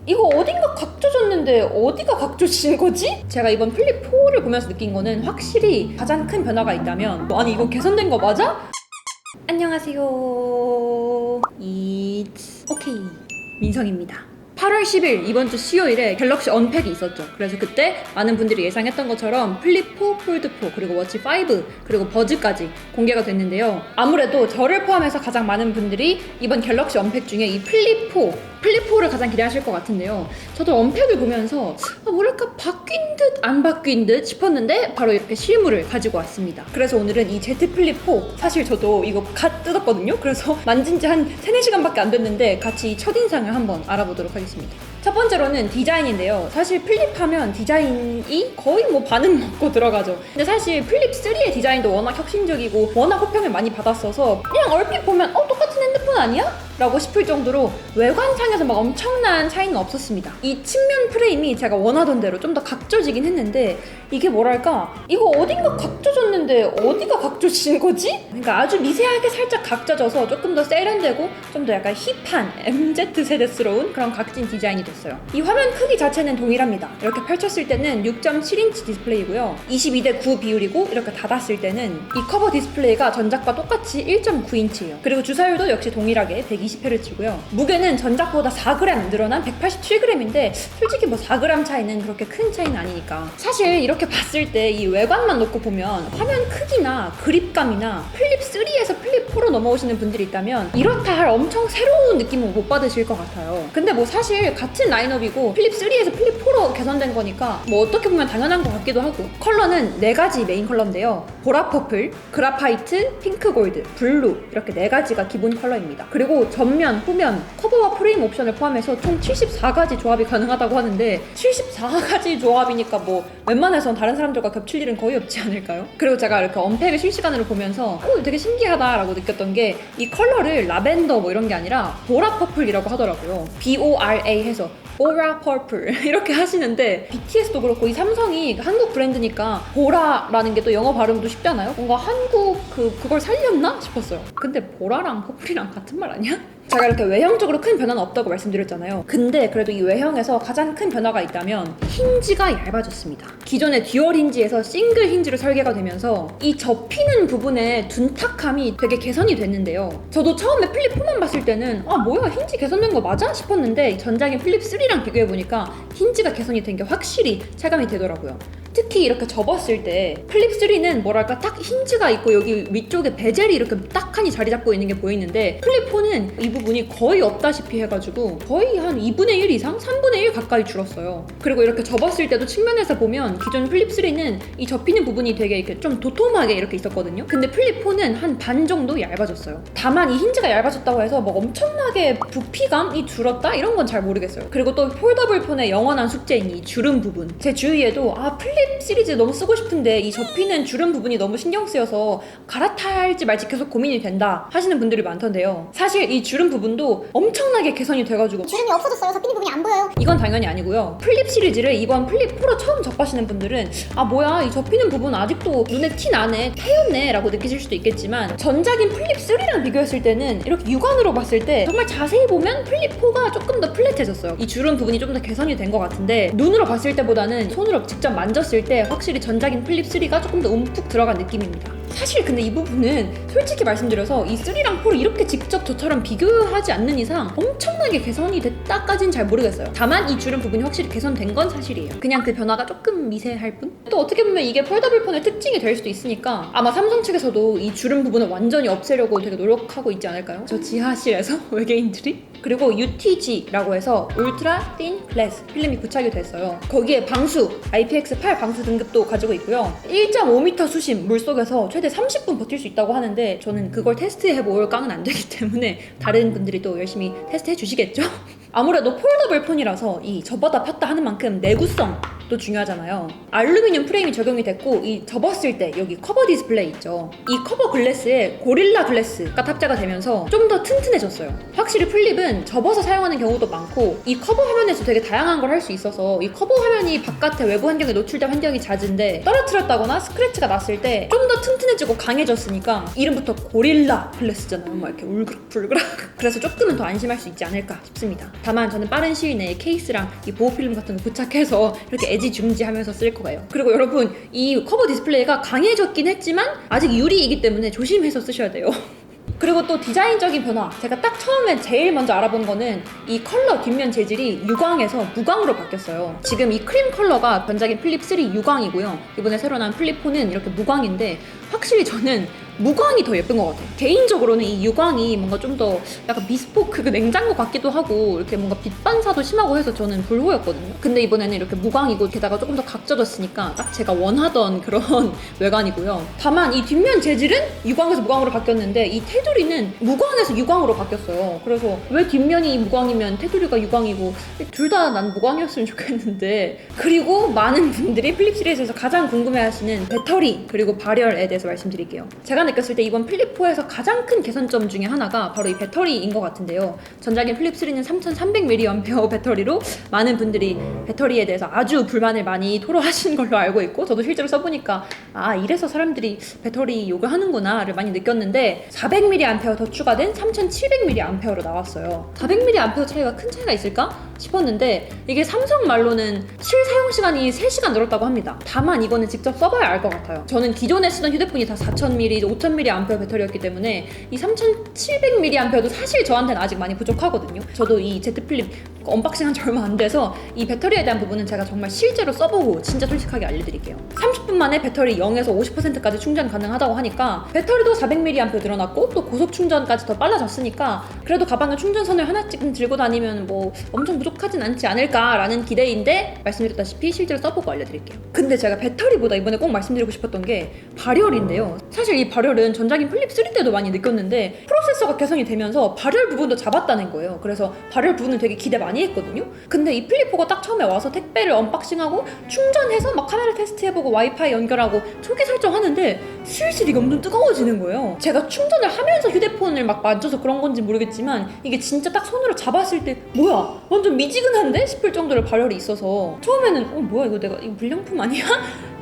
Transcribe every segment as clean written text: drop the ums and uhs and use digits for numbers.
이거 어딘가 각져졌는데 어디가 각져진 거지? 제가 이번 플립 4를 보면서 느낀 거는 확실히 가장 큰 변화가 있다면 아니 이거 개선된 거 맞아? 안녕하세요. It's okay. 민성입니다. 8월 10일 이번 주 수요일에 갤럭시 언팩이 있었죠. 그래서 그때 많은 분들이 예상했던 것처럼 플립 4, 폴드 4, 그리고 워치 5, 그리고 버즈까지 공개가 됐는데요. 아무래도 저를 포함해서 가장 많은 분들이 이번 갤럭시 언팩 중에 이 플립 4를 가장 기대하실 것 같은데요. 저도 언팩을 보면서 뭐랄까 바뀐 듯 안 바뀐 듯 싶었는데 바로 이렇게 실물을 가지고 왔습니다. 그래서 오늘은 이 Z 플립 4, 사실 저도 이거 갓 뜯었거든요. 그래서 만진 지 한 3-4시간밖에 안 됐는데 같이 이 첫인상을 한번 알아보도록 하겠습니다. 첫 번째로는 디자인인데요. 사실 플립하면 디자인이 거의 뭐 반은 먹고 들어가죠. 근데 사실 플립 3의 디자인도 워낙 혁신적이고 워낙 호평을 많이 받았어서 그냥 얼핏 보면 똑같은 핸드폰 아니야? 라고 싶을 정도로 외관상에서 막 엄청난 차이는 없었습니다. 이 측면 프레임이 제가 원하던 대로 좀 더 각져지긴 했는데 이게 뭐랄까 이거 어딘가 각져졌는데 어디가 각져진 거지? 그러니까 아주 미세하게 살짝 각져져서 조금 더 세련되고 좀 더 약간 힙한 MZ세대스러운 그런 각진 디자인이 됐어요. 이 화면 크기 자체는 동일합니다. 이렇게 펼쳤을 때는 6.7인치 디스플레이고요. 22:9 비율이고 이렇게 닫았을 때는 이 커버 디스플레이가 전작과 똑같이 1.9인치예요. 그리고 주사율도 역시 동일하게 120Hz고요. 무게는 전작보다 4g 늘어난 187g인데 솔직히 뭐 4g 차이는 그렇게 큰 차이는 아니니까. 사실 이렇게 봤을 때 이 외관만 놓고 보면 화면 크기나 그립감이나 플립 3에서 플립 4로 넘어오시는 분들이 있다면 이렇다 할 엄청 새로운 느낌은 못 받으실 것 같아요. 근데 뭐 사실 같은 라인업이고 플립 3에서 플립 4로 개선된 거니까 뭐 어떻게 보면 당연한 것 같기도 하고. 컬러는 4가지 메인 컬러인데요. 보라 퍼플, 그라파이트, 핑크 골드, 블루 이렇게 4가지가 기본 컬러입니다. 그리고 전면, 후면, 커버와 프레임 옵션을 포함해서 총 74가지 조합이 가능하다고 하는데 74가지 조합이니까 뭐 웬만해선 다른 사람들과 겹칠 일은 거의 없지 않을까요? 그리고 제가 이렇게 언팩을 실시간으로 보면서 되게 신기하다라고 느꼈던 게 이 컬러를 라벤더 뭐 이런 게 아니라 보라 퍼플이라고 하더라고요. BORA 해서 보라 퍼플 이렇게 하시는데 BTS도 그렇고 이 삼성이 한국 브랜드니까 보라라는 게 또 영어 발음도 쉽잖아요. 뭔가 한국 그걸 살렸나 싶었어요. 근데 보라랑 퍼플이랑 같은 말 아니야? 제가 이렇게 외형적으로 큰 변화는 없다고 말씀드렸잖아요. 근데 그래도 이 외형에서 가장 큰 변화가 있다면 힌지가 얇아졌습니다. 기존의 듀얼 힌지에서 싱글 힌지로 설계가 되면서 이 접히는 부분의 둔탁함이 되게 개선이 됐는데요. 저도 처음에 플립 4만 봤을 때는 뭐야 힌지 개선된 거 맞아? 싶었는데 전작인 플립 3랑 비교해보니까 힌지가 개선이 된 게 확실히 체감이 되더라고요. 특히 이렇게 접었을 때 플립 3는 뭐랄까 딱 힌지가 있고 여기 위쪽에 베젤이 이렇게 딱하니 자리 잡고 있는 게 보이는데 플립 4는 이 부분이 거의 없다시피 해가지고 거의 한 2분의 1 이상? 3분의 1 가까이 줄었어요. 그리고 이렇게 접었을 때도 측면에서 보면 기존 플립 3는 이 접히는 부분이 되게 이렇게 좀 도톰하게 이렇게 있었거든요. 근데 플립 4는 한 반 정도 얇아졌어요. 다만 이 힌지가 얇아졌다고 해서 뭐 엄청나게 부피감이 줄었다? 이런 건 잘 모르겠어요. 그리고 또 폴더블 폰의 영원한 숙제인 이 주름 부분. 제 주위에도 플립 시리즈 너무 쓰고 싶은데 이 접히는 주름 부분이 너무 신경 쓰여서 갈아탈지 말지 계속 고민이 된다 하시는 분들이 많던데요. 사실 이 주름 부분도 엄청나게 개선이 돼가지고 주름이 없어졌어요. 접히는 부분이 안 보여요. 이건 당연히 아니고요. 플립 시리즈를 이번 플립 4로 처음 접하시는 분들은 뭐야 이 접히는 부분 아직도 눈에 티 나네 패였네 라고 느끼실 수도 있겠지만 전작인 플립 3랑 비교했을 때는 이렇게 육안으로 봤을 때 정말 자세히 보면 플립 4가 조금 더 플랫해졌어요. 이 주름 부분이 좀 더 개선이 된 것 같은데 눈으로 봤을 때보다는 손으로 직접 만졌을 때 확실히 전작인 플립 3가 조금 더 움푹 들어간 느낌입니다. 사실 근데 이 부분은 솔직히 말씀드려서 이 3랑 4를 이렇게 직접 저처럼 비교하지 않는 이상 엄청나게 개선이 됐다까진 잘 모르겠어요. 다만 이 주름 부분이 확실히 개선된 건 사실이에요. 그냥 그 변화가 조금 미세할 뿐? 또 어떻게 보면 이게 폴더블 폰의 특징이 될 수도 있으니까 아마 삼성 측에서도 이 주름 부분을 완전히 없애려고 되게 노력하고 있지 않을까요? 저 지하실에서 외계인들이? 그리고 UTG라고 해서 울트라 틴 글래스 필름이 부착이 됐어요. 거기에 방수, IPX8 방수 등급도 가지고 있고요. 1.5m 수심 물속에서 최대 30분 버틸 수 있다고 하는데 저는 그걸 테스트해볼 깡은 안 되기 때문에 다른 분들이 또 열심히 테스트해 주시겠죠? 아무래도 폴더블 폰이라서 이 접었다 폈다 하는 만큼 내구성 또 중요하잖아요. 알루미늄 프레임이 적용이 됐고 이 접었을 때 여기 커버 디스플레이 있죠. 이 커버 글래스에 고릴라 글래스가 탑재가 되면서 좀 더 튼튼해졌어요. 확실히 플립은 접어서 사용하는 경우도 많고 이 커버 화면에서 되게 다양한 걸 할 수 있어서 이 커버 화면이 바깥에 외부 환경에 노출된 환경이 잦은데 떨어뜨렸다거나 스크래치가 났을 때 좀 더 튼튼해지고 강해졌으니까 이름부터 고릴라 글래스잖아요. 막 이렇게 울그락불그락 그래서 조금은 더 안심할 수 있지 않을까 싶습니다. 다만 저는 빠른 시일 내에 케이스랑 이 보호필름 같은 거 부착해서 이렇게 애지중지하면서 쓸 거예요. 그리고 여러분 이 커버 디스플레이가 강해졌긴 했지만 아직 유리이기 때문에 조심해서 쓰셔야 돼요. 그리고 또 디자인적인 변화, 제가 딱 처음에 제일 먼저 알아본 거는 이 컬러 뒷면 재질이 유광에서 무광으로 바뀌었어요. 지금 이 크림 컬러가 전작인 플립 3 유광이고요. 이번에 새로 나온 플립 4는 이렇게 무광인데 확실히 저는 무광이 더 예쁜 것 같아요. 개인적으로는 이 유광이 뭔가 좀 더 약간 비스포크 그 냉장고 같기도 하고 이렇게 뭔가 빛 반사도 심하고 해서 저는 불호였거든요. 근데 이번에는 이렇게 무광이고 게다가 조금 더 각져졌으니까 딱 제가 원하던 그런 외관이고요. 다만 이 뒷면 재질은 유광에서 무광으로 바뀌었는데 이 테두리는 무광에서 유광으로 바뀌었어요. 그래서 왜 뒷면이 무광이면 테두리가 유광이고 둘 다 난 무광이었으면 좋겠는데. 그리고 많은 분들이 플립 시리즈에서 가장 궁금해하시는 배터리 그리고 발열에 대해서 말씀드릴게요. 제가 느꼈을 때 이번 플립4에서 가장 큰 개선점 중에 하나가 바로 이 배터리인 것 같은데요. 전작인 플립3는 3300mAh 배터리로 많은 분들이 배터리에 대해서 아주 불만을 많이 토로하시는 걸로 알고 있고 저도 실제로 써보니까 아 이래서 사람들이 배터리 욕을 하는구나 를 많이 느꼈는데 400mAh 더 추가된 3700mAh로 나왔어요. 400mAh 차이가 큰 차이가 있을까 싶었는데 이게 삼성 말로는 실사용시간이 3시간 늘었다고 합니다. 다만 이거는 직접 써봐야 알 것 같아요. 저는 기존에 쓰던 휴대폰이 다 4000mAh, 5000mAh 배터리였기 때문에 이 3700mAh도 사실 저한테는 아직 많이 부족하거든요. 저도 이 Z 플립 언박싱 한 지 얼마 안 돼서 이 배터리에 대한 부분은 제가 정말 실제로 써보고 진짜 솔직하게 알려드릴게요. 30분 만에 배터리 0에서 50%까지 충전 가능하다고 하니까 배터리도 400mAh 늘어났고 또 고속 충전까지 더 빨라졌으니까 그래도 가방에 충전선을 하나쯤 들고 다니면 뭐 엄청 부족하진 않지 않을까라는 기대인데 말씀드렸다시피 실제로 써보고 알려드릴게요. 근데 제가 배터리보다 이번에 꼭 말씀드리고 싶었던 게 발열인데요. 사실 이 발열은 전작인 플립 3 때도 많이 느꼈는데 프로세서가 개선이 되면서 발열 부분도 잡았다는 거예요. 그래서 발열 부분을 되게 기대 많이 했거든요. 근데 이 플립 4가 딱 처음에 와서 택배를 언박싱하고 충전해서 막 카메라 테스트해보고 와이파이 연결하고 초기 설정하는데 슬슬 이게 엄청 뜨거워지는 거예요. 제가 충전을 하면서 휴대폰을 막 만져서 그런 건지 모르겠지만 이게 진짜 딱 손으로 잡았을 때 뭐야 완전 미지근한데 싶을 정도로 발열이 있어서 처음에는 뭐야 이거 내가 이거 불량품 아니야?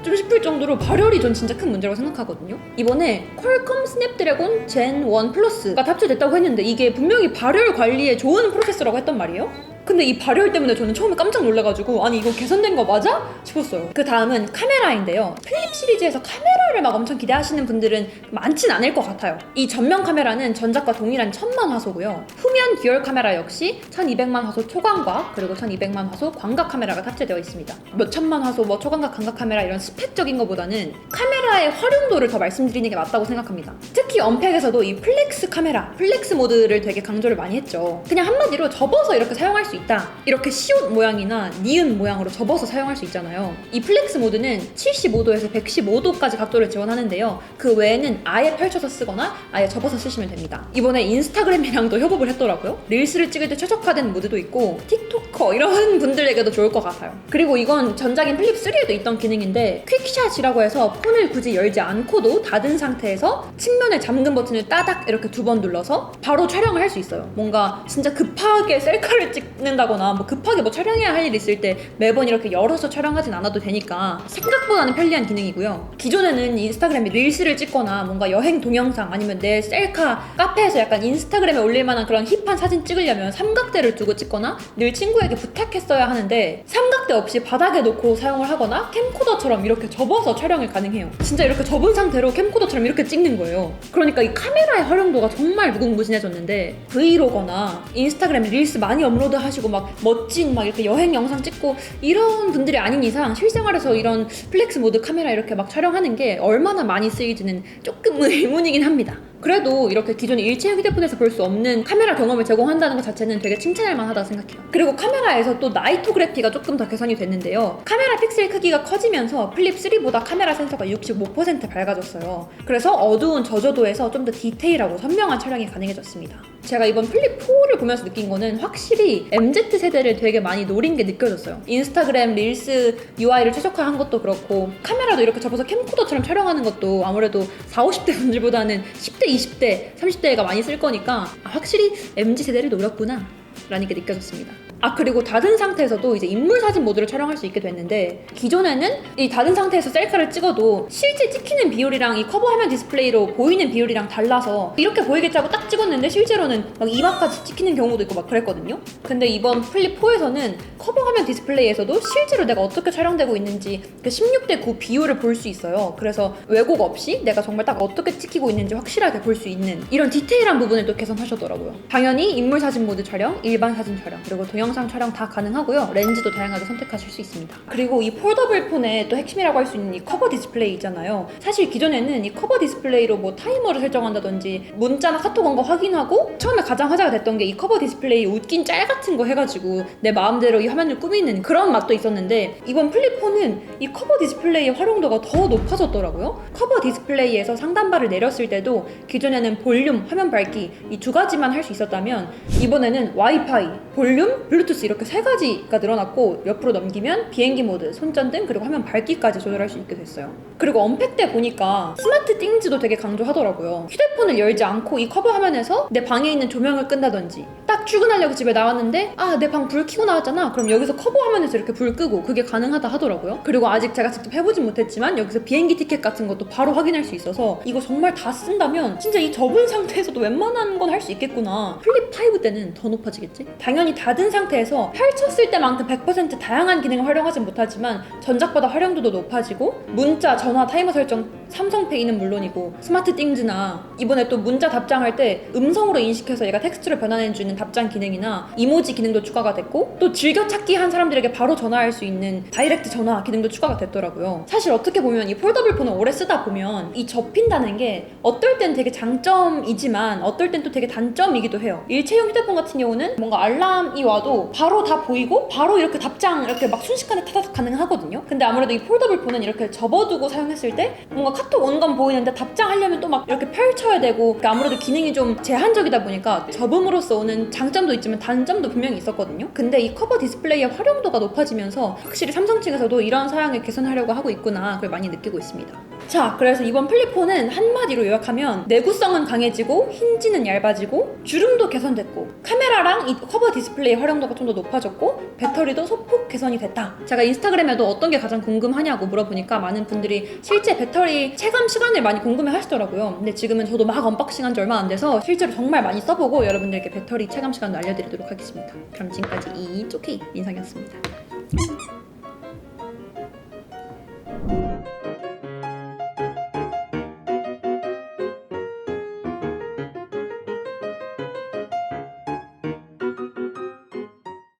좀 싶을 정도로 발열이 전 진짜 큰 문제라고 생각하거든요. 이번에 퀄컴 스냅드래곤 젠 1 플러스가 탑재됐다고 했는데 이게 분명히 발열 관리에 좋은 프로세서라고 했단 말이에요. 근데 이 발열 때문에 저는 처음에 깜짝 놀라가지고 아니 이거 개선된 거 맞아? 싶었어요. 그 다음은 카메라인데요. 플립 시리즈에서 카메라를 막 엄청 기대하시는 분들은 많진 않을 것 같아요. 이 전면 카메라는 전작과 동일한 1000만 화소고요. 후면 듀얼 카메라 역시 1200만 화소 초광각 그리고 1200만 화소 광각 카메라가 탑재되어 있습니다. 몇 천만 화소 뭐 초광각 광각 카메라 이런 스펙적인 것보다는 카메라의 활용도를 더 말씀드리는 게 맞다고 생각합니다. 특히 언팩에서도 이 플렉스 카메라, 플렉스 모드를 되게 강조를 많이 했죠. 그냥 한마디로 접어서 이렇게 사용할 수 있다. 이렇게 시옷 모양이나 니은 모양으로 접어서 사용할 수 있잖아요. 이 플렉스 모드는 75도에서 115도까지 각도를 지원하는데요. 그 외에는 아예 펼쳐서 쓰거나 아예 접어서 쓰시면 됩니다. 이번에 인스타그램이랑도 협업을 했더라고요. 릴스를 찍을 때 최적화된 모드도 있고 틱토커 이런 분들에게도 좋을 것 같아요. 그리고 이건 전작인 플립 3에도 있던 기능인데 퀵샷이라고 해서 폰을 굳이 열지 않고도 닫은 상태에서 측면에 잠금 버튼을 따닥 이렇게 2번 눌러서 바로 촬영을 할 수 있어요. 뭔가 진짜 급하게 셀카를 찍는다거나 뭐 급하게 뭐 촬영해야 할 일이 있을 때 매번 이렇게 열어서 촬영하진 않아도 되니까 생각보다는 편리한 기능이고요. 기존에는 인스타그램에 릴스를 찍거나 뭔가 여행 동영상 아니면 내 셀카 카페에서 약간 인스타그램에 올릴 만한 그런 힙한 사진 찍으려면 삼각대를 두고 찍거나 늘 친구에게 부탁했어야 하는데 삼각대 없이 바닥에 놓고 사용을 하거나 캠코더처럼 이렇게 접어서 촬영을 가능해요. 진짜 이렇게 접은 상태로 캠코더처럼 이렇게 찍는 거예요. 그러니까 이 카메라의 활용도가 정말 무궁무진해졌는데 브이로거나 인스타그램 릴스 많이 업로드하시고 막 멋진 막 이렇게 여행 영상 찍고 이런 분들이 아닌 이상 실생활에서 이런 플렉스 모드 카메라 이렇게 막 촬영하는 게 얼마나 많이 쓰이지는 조금 의문이긴 합니다. 그래도 이렇게 기존의 일체형 휴대폰에서 볼 수 없는 카메라 경험을 제공한다는 것 자체는 되게 칭찬할 만하다고 생각해요. 그리고 카메라에서 또 나이토그래피가 조금 더 개선이 됐는데요. 카메라 픽셀 크기가 커지면서 플립 3보다 카메라 센서가 65% 밝아졌어요. 그래서 어두운 저조도에서 좀 더 디테일하고 선명한 촬영이 가능해졌습니다. 제가 이번 플립 4를 보면서 느낀 거는 확실히 MZ세대를 되게 많이 노린 게 느껴졌어요. 인스타그램 릴스 UI를 최적화한 것도 그렇고 라도 이렇게 접어서 캠코더처럼 촬영하는 것도 아무래도 40, 50대 분들보다는 10대, 20대, 30대가 많이 쓸 거니까 확실히 MZ세대를 노렸구나 라는 게 느껴졌습니다. 그리고 닫은 상태에서도 이제 인물 사진 모드를 촬영할 수 있게 됐는데 기존에는 이 닫은 상태에서 셀카를 찍어도 실제 찍히는 비율이랑 이 커버 화면 디스플레이로 보이는 비율이랑 달라서 이렇게 보이겠지 하고 딱 찍었는데 실제로는 막 이마까지 찍히는 경우도 있고 막 그랬거든요. 근데 이번 플립 4에서는 커버 화면 디스플레이에서도 실제로 내가 어떻게 촬영되고 있는지 그 16대 9 비율을 볼 수 있어요. 그래서 왜곡 없이 내가 정말 딱 어떻게 찍히고 있는지 확실하게 볼 수 있는 이런 디테일한 부분을 또 개선하셨더라고요. 당연히 인물 사진 모드 촬영, 일반 사진 촬영, 그리고 동영상 촬영 다 가능하고요. 렌즈도 다양하게 선택하실 수 있습니다. 그리고 이 폴더블 폰의 또 핵심이라고 할 수 있는 이 커버 디스플레이 있잖아요. 사실 기존에는 이 커버 디스플레이로 뭐 타이머를 설정한다든지 문자나 카톡 온 거 확인하고 처음에 가장 화제가 됐던 게 이 커버 디스플레이 웃긴 짤 같은 거 해가지고 내 마음대로 이 화면을 꾸미는 그런 맛도 있었는데 이번 플립 4는 이 커버 디스플레이의 활용도가 더 높아졌더라고요. 커버 디스플레이에서 상단바를 내렸을 때도 기존에는 볼륨, 화면 밝기 이 두 가지만 할 수 있었다면 이번에는 와이파이, 볼륨, 블루투스 이렇게 세 가지가 늘어났고 옆으로 넘기면 비행기 모드, 손전등 그리고 화면 밝기까지 조절할 수 있게 됐어요. 그리고 언팩 때 보니까 스마트 띵즈도 되게 강조하더라고요. 휴대폰을 열지 않고 이 커버 화면에서 내 방에 있는 조명을 끈다든지 딱 출근하려고 집에 나왔는데 내 방 불 켜고 나왔잖아. 그럼 여기서 커버 화면에서 이렇게 불 끄고 그게 가능하다 하더라고요. 그리고 아직 제가 직접 해보진 못했지만 여기서 비행기 티켓 같은 것도 바로 확인할 수 있어서 이거 정말 다 쓴다면 진짜 이 접은 상태에서도 웬만한 건 할 수 있겠구나. 플립 5 때는 더 높아지겠지? 당연히 닫은 상태에서 펼쳤을 때만큼 100% 다양한 기능을 활용하진 못하지만 전작보다 활용도도 높아지고 문자, 전화, 타이머 설정, 삼성페이는 물론이고 스마트 띵즈나 이번에 또 문자 답장할 때 음성으로 인식해서 얘가 텍스트로 변환해주는 답장 기능이나 이모지 기능도 추가가 됐고 또 즐겨찾기 한 사람들에게 바로 전화할 수 있는 다이렉트 전화 기능도 추가가 됐더라고요. 사실 어떻게 보면 이 폴더블 폰을 오래 쓰다 보면 이 접힌다는 게 어떨 땐 되게 장점이지만 어떨 땐 또 되게 단점이기도 해요. 일체형 휴대폰 같은 경우는 뭔가 알람이 와도 바로 다 보이고 바로 이렇게 답장 이렇게 막 순식간에 타닥 가능하거든요. 근데 아무래도 이 폴더블 폰은 이렇게 접어두고 사용했을 때 뭔가 카톡 온 건 보이는데 답장하려면 또 막 이렇게 펼쳐야 되고 그러니까 아무래도 기능이 좀 제한적이다 보니까 접음으로써 오는 장점도 있지만 단점도 분명히 있었거든요. 근데 이 커버 디스플레이의 활용도가 높아지면서 확실히 삼성 측에서도 이런 사양을 개선하려고 하고 있구나 그걸 많이 느끼고 있습니다. 자, 그래서 이번 플립4는 한마디로 요약하면 내구성은 강해지고 힌지는 얇아지고 주름도 개선됐고 카메라랑 이 커버 디스플레이 활용도가 좀 더 높아졌고 배터리도 소폭 개선이 됐다. 제가 인스타그램에도 어떤 게 가장 궁금하냐고 물어보니까 많은 분들이 실제 배터리 체감 시간을 많이 궁금해 하시더라고요. 근데 지금은 저도 막 언박싱한 지 얼마 안 돼서 실제로 정말 많이 써보고 여러분들께 배터리 체감 시간도 알려드리도록 하겠습니다. 그럼 지금까지 이쪽이 민상이었습니다.